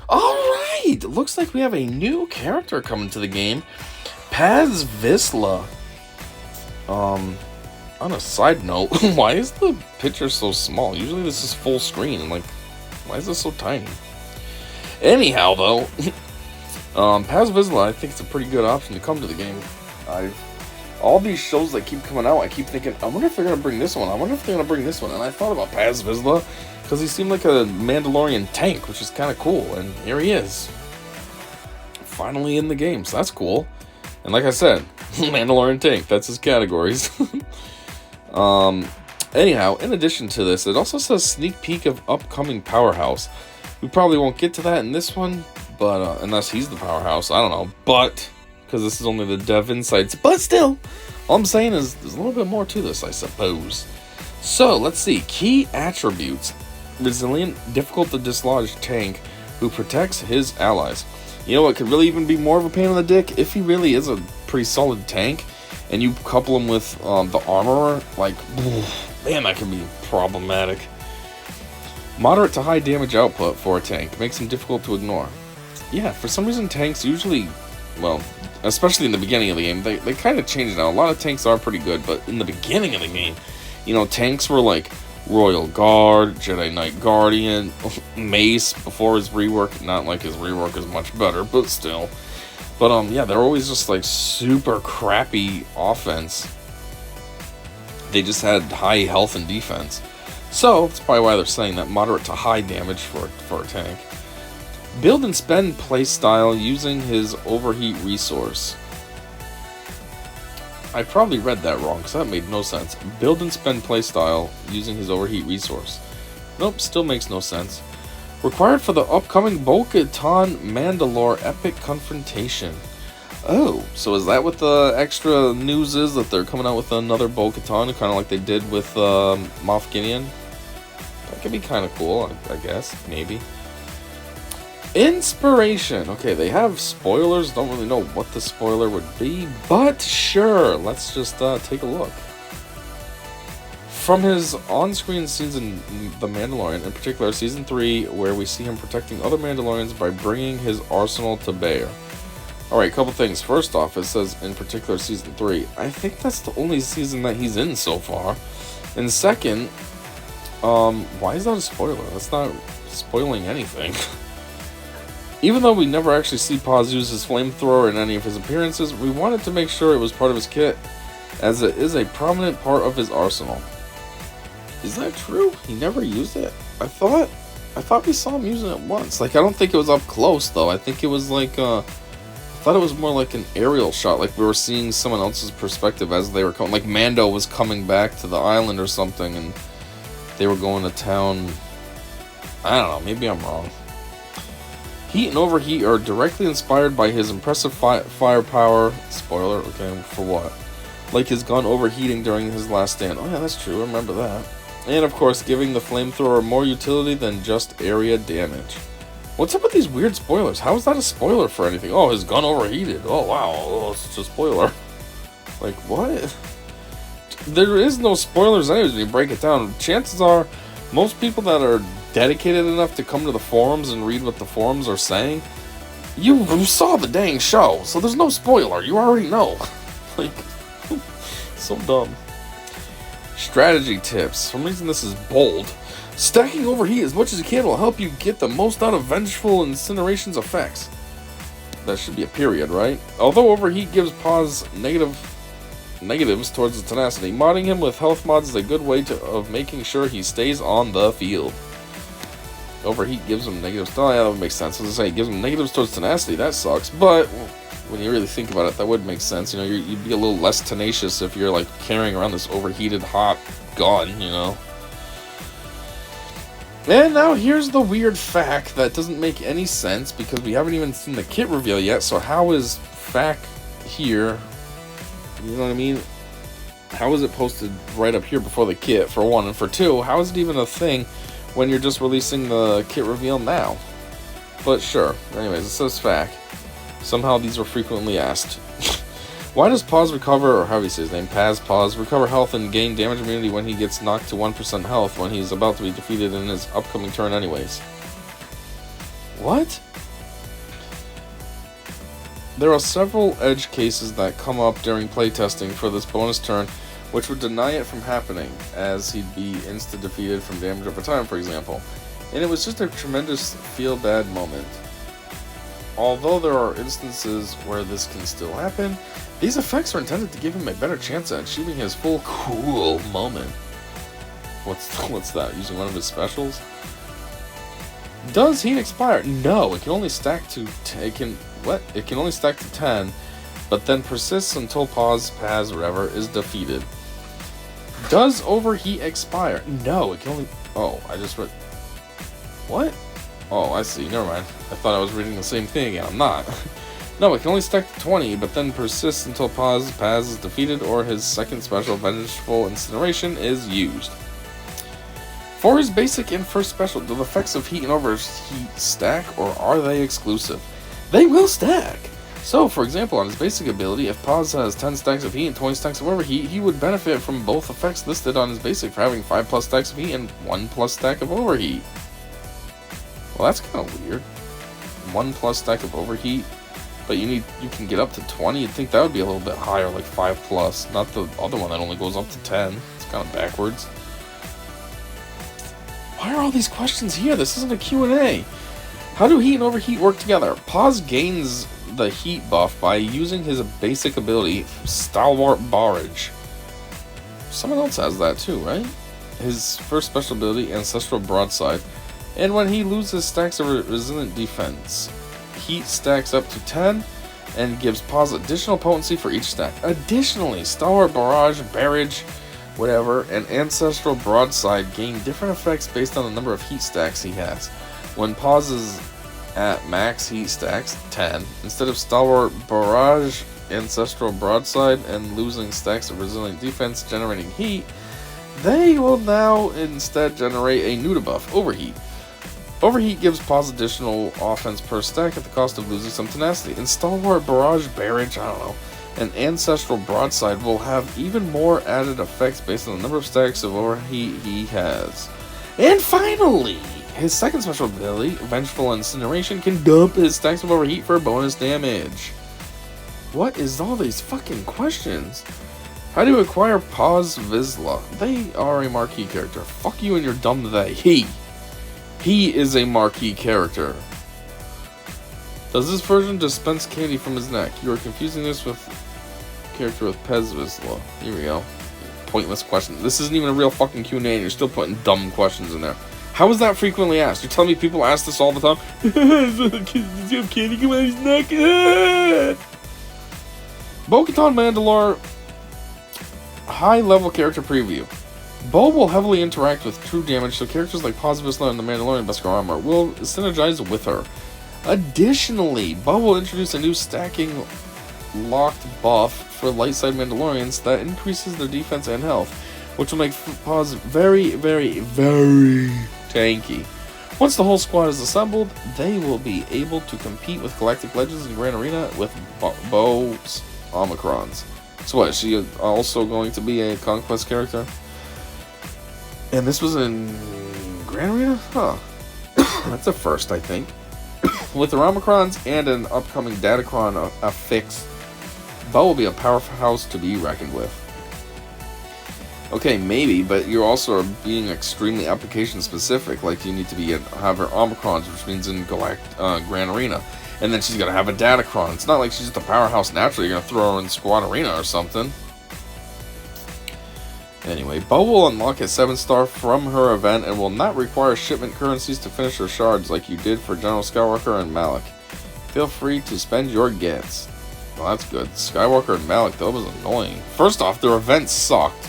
Alright! Looks like we have a new character coming to the game. Vizsla. On a side note, why is the picture so small? Usually this is full screen, and like, why is this so tiny? Anyhow, though, Vizsla, I think it's a pretty good option to come to the game. All these shows that keep coming out, I keep thinking, I wonder if they're going to bring this one. I wonder if they're going to bring this one. And I thought about Vizsla, because he seemed like a Mandalorian tank, which is kind of cool. And here he is. Finally in the game, so that's cool. And like I said, Mandalorian tank, that's his categories. Anyhow, in addition to this, it also says sneak peek of upcoming powerhouse. We probably won't get to that in this one, but unless he's the powerhouse, I don't know. But because this is only the dev insights, but still, all I'm saying is there's a little bit more to this, I suppose. So let's see. Key attributes: resilient, difficult to dislodge tank who protects his allies. You know what could really even be more of a pain in the dick? If he really is a pretty solid tank, and you couple him with the armorer, like, man, that can be problematic. Moderate to high damage output for a tank makes him difficult to ignore. Yeah, for some reason tanks usually, well, especially in the beginning of the game, they kind of change now. A lot of tanks are pretty good, but in the beginning of the game, you know, tanks were like Royal Guard, Jedi Knight Guardian, Mace before his rework. Not like his rework is much better, but still. But yeah, they're always just like super crappy offense. They just had high health and defense. So that's probably why they're saying that moderate to high damage for a tank. Build and spend playstyle using his overheat resource. I probably read that wrong because that made no sense. Build and spend playstyle using his overheat resource. Nope, still makes no sense. Required for the upcoming Bo-Katan Mandalore epic confrontation. Oh, so is that what the extra news is? That they're coming out with another Bo-Katan, kind of like they did with Moff Gideon? That could be kind of cool, I guess, maybe. Inspiration. Okay, they have spoilers. Don't really know what the spoiler would be, but sure, let's just take a look. From his on-screen scenes in The Mandalorian, in particular Season 3, where we see him protecting other Mandalorians by bringing his arsenal to bear. Alright, couple things. First off, it says in particular Season 3. I think that's the only season that he's in so far. And second, why is that a spoiler? That's not spoiling anything. Even though we never actually see Paz use his flamethrower in any of his appearances, we wanted to make sure it was part of his kit, as it is a prominent part of his arsenal. Is that true? He never used it? I thought we saw him using it once. Like, I don't think it was up close, though. I think it was like, I thought it was more like an aerial shot, like we were seeing someone else's perspective as they were coming. Like Mando was coming back to the island or something, and they were going to town. I don't know, maybe I'm wrong. Heat and overheat are directly inspired by his impressive firepower. Spoiler, okay, for what? Like his gun overheating during his last stand. Oh yeah, that's true, I remember that. And of course, giving the flamethrower more utility than just area damage. What's up with these weird spoilers? How is that a spoiler for anything? Oh, his gun overheated. Oh wow, oh, it's just a spoiler. Like, what? There is no spoilers anyways when you break it down. Chances are, most people that are dedicated enough to come to the forums and read what the forums are saying, you saw the dang show, so there's no spoiler. You already know. Like, so dumb. Strategy tips. For some reason this is bold. Stacking overheat as much as you can will help you get the most out of Vengeful Incineration's effects. That should be a period, right? Although overheat gives Paz negatives towards the tenacity, modding him with health mods is a good way of making sure he stays on the field. Overheat gives him negatives. Oh yeah, that would make sense. As I say, it gives him negatives towards tenacity. That sucks, but when you really think about it, that would make sense. You know, you'd be a little less tenacious if you're like carrying around this overheated hot gun, you know. And now here's the weird fact that doesn't make any sense because we haven't even seen the kit reveal yet. So how is fact here? You know what I mean? How is it posted right up here before the kit, for one? And for two, how is it even a thing when you're just releasing the kit reveal now? But sure. Anyways, it says fact. Somehow these are frequently asked. Why does Paz recover, or how do you say his name? Paz recover health and gain damage immunity when he gets knocked to 1% health when he's about to be defeated in his upcoming turn anyways? What? There are several edge cases that come up during playtesting for this bonus turn, which would deny it from happening, as he'd be insta-defeated from damage over time, for example. And it was just a tremendous feel-bad moment. Although there are instances where this can still happen, these effects are intended to give him a better chance at achieving his full cool moment. What's that? Using one of his specials? Does heat expire? No, it can only stack to it can only stack to 10, but then persists until pause, Paz, whatever, is defeated. Does overheat expire? No, it can only... Oh, I just read... What? Oh, I see. Never mind. I thought I was reading the same thing again. I'm not. No, it can only stack to 20, but then persists until Paz is defeated or his second special, Vengeful Incineration, is used. For his basic and first special, do the effects of heat and overheat stack, or are they exclusive? They will stack! So, for example, on his basic ability, if Paz has 10 stacks of heat and 20 stacks of overheat, he would benefit from both effects listed on his basic for having 5 plus stacks of heat and 1 plus stack of overheat. Well, that's kind of weird. 1 plus stack of overheat, but you can get up to 20. You'd think that would be a little bit higher, like 5 plus, not the other one that only goes up to 10. It's kind of backwards. Why are all these questions here? This isn't a Q&A. How do heat and overheat work together? Paz gains the heat buff by using his basic ability, Stalwart Barrage. Someone else has that too, right? His first special ability, Ancestral Broadside. And when he loses stacks of Resilient Defense, heat stacks up to 10 and gives Paz additional potency for each stack. Additionally, Stalwart Barrage, whatever, and Ancestral Broadside gain different effects based on the number of heat stacks he has. When Paz is at max heat stacks, 10, instead of Stalwart Barrage, Ancestral Broadside, and losing stacks of Resilient Defense generating heat, they will now instead generate a new debuff, Overheat. Overheat gives Paz additional offense per stack at the cost of losing some tenacity. And Stalwart Barrage, and Ancestral Broadside will have even more added effects based on the number of stacks of overheat he has. And finally, his second special ability, Vengeful Incineration, can dump his stacks of overheat for bonus damage. What is all these fucking questions? How do you acquire Paz Vizsla? They are a marquee character. Fuck you and your dumb they. He is a marquee character. Does this version dispense candy from his neck? You are confusing this with character with Pez Vizsla. Here we go. Pointless question. This isn't even a real fucking Q&A and you're still putting dumb questions in there. How is that frequently asked? You're telling me people ask this all the time? Does he have candy come out of his neck? Bo-Katan Mandalore high-level character preview. Bo will heavily interact with true damage, so characters like Paz Vizsla and the Mandalorian Beskar Armor will synergize with her. Additionally, Bo will introduce a new stacking locked buff for light side Mandalorians that increases their defense and health, which will make Paz very, very, very tanky. Once the whole squad is assembled, they will be able to compete with Galactic Legends and Grand Arena with Bo's Omicrons. So what, is she also going to be a Conquest character? And this was in Grand Arena? Huh. That's a first, I think. With the Omicrons and an upcoming Datacron affix, Bo will be a powerhouse to be reckoned with. Okay, maybe, but you're also being extremely application specific. Like you need to have her Omicrons, which means in Grand Arena, and then she's gonna have a Datacron. It's not like she's just a powerhouse naturally. You're gonna throw her in Squad Arena or something. Anyway, Bo will unlock a 7-star from her event and will not require shipment currencies to finish her shards like you did for General Skywalker and Malak. Feel free to spend your gets. Well, that's good. Skywalker and Malak, though, was annoying. First off, their events sucked.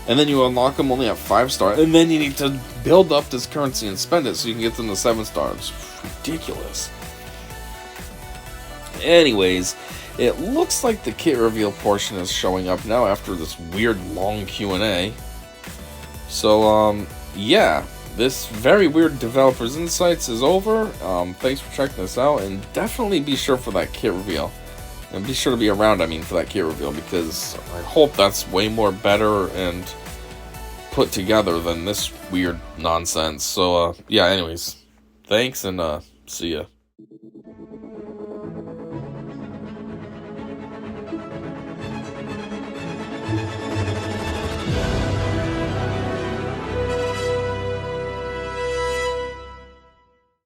And then you unlock them only at 5-star, and then you need to build up this currency and spend it so you can get them to 7-star. It's ridiculous. Anyways, it looks like the kit reveal portion is showing up now after this weird long Q&A. So, yeah, this very weird Developer's Insights is over. Thanks for checking this out, and definitely be sure for that kit reveal. And be sure to be around, for that kit reveal, because I hope that's way more better and put together than this weird nonsense. So, yeah, anyways, thanks, and See ya.